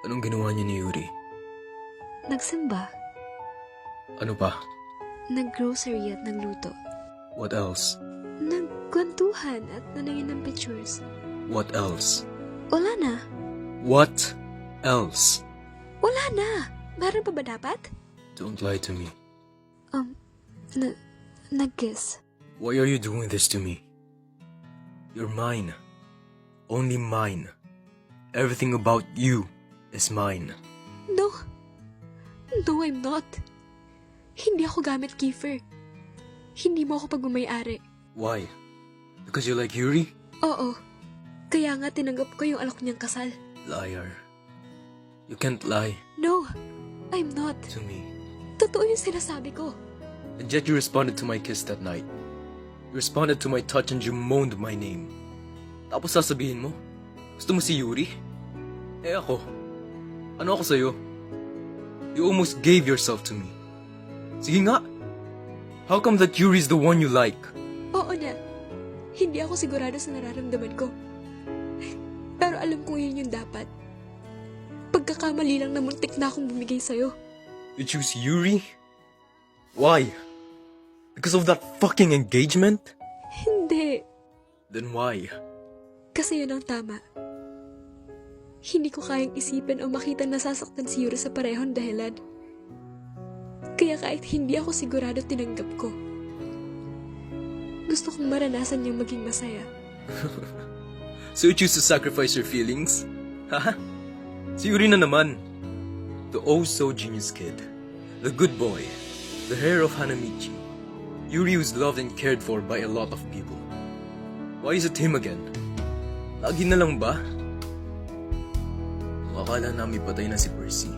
Anong ginawa niya ni Yuri? Nagsimba, Ano pa? nag-grocery at nagluto. What else? Nagkwentuhan at naningin ng pictures. What else? Wala na. What else? Wala na. Meron pa ba dapat? Don't lie to me. Nag-kiss. Why are you doing this to me? You're mine. Only mine. Everything about you is mine. No. No, I'm not. Hindi ako gamit, Kiefer. Hindi mo ako pagmamayari. Why? Because you like Yuri? Oo. Kaya nga tinanggap ko yung alok niyang kasal. Liar. You can't lie No, I'm not. to me. Totoo yung sinasabi ko. And yet you responded to my kiss that night. You responded to my touch and you moaned my name. Tapos sasabihin mo, gusto mo si Yuri? Eh ako, ano ako sa'yo? You almost gave yourself to me. Sige nga. How come that Yuri's the one you like? Oo na. Hindi ako sigurado sa nararamdaman ko. Pero alam kong yun yung dapat. Pagkakamali lang na muntik na akong bumigay sa'yo. You choose Yuri? Why? Because of that fucking engagement? Hindi. Then why? Kasi yun ang tama. Hindi ko kayang isipin o makita nasasaktan si Yuri sa parehong dahilan. Kaya kahit hindi ako sigurado tinanggap ko. Gusto kong maranasan niyang maging masaya. So you choose to sacrifice your feelings? Haha? Si Yuri na naman. The oh-so-genius kid. The good boy. The heir of Hanamichi. Yuri who's loved and cared for by a lot of people. Why is it him again? Lagi na lang ba? Akala namin patay na si Percy.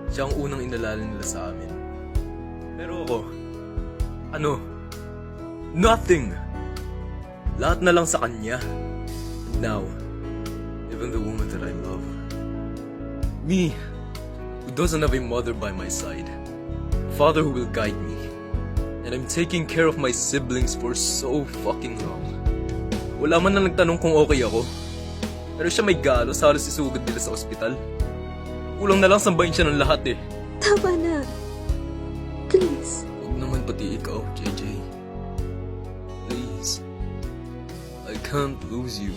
Siya ang unang inalala nila sa amin. Pero ako, ano? Nothing! Lahat na lang sa kanya. Now, even the woman that I love. Me, who doesn't have a mother by my side. A father who will guide me. And I'm taking care of my siblings for so fucking long. Wala man na nagtanong kung okay ako. Pero siya may galos, halos isugod nila sa ospital. Kulang na lang sambahin siya ng lahat eh. Tama na. Please. Huwag naman pati ikaw, JJ. Please. I can't lose you.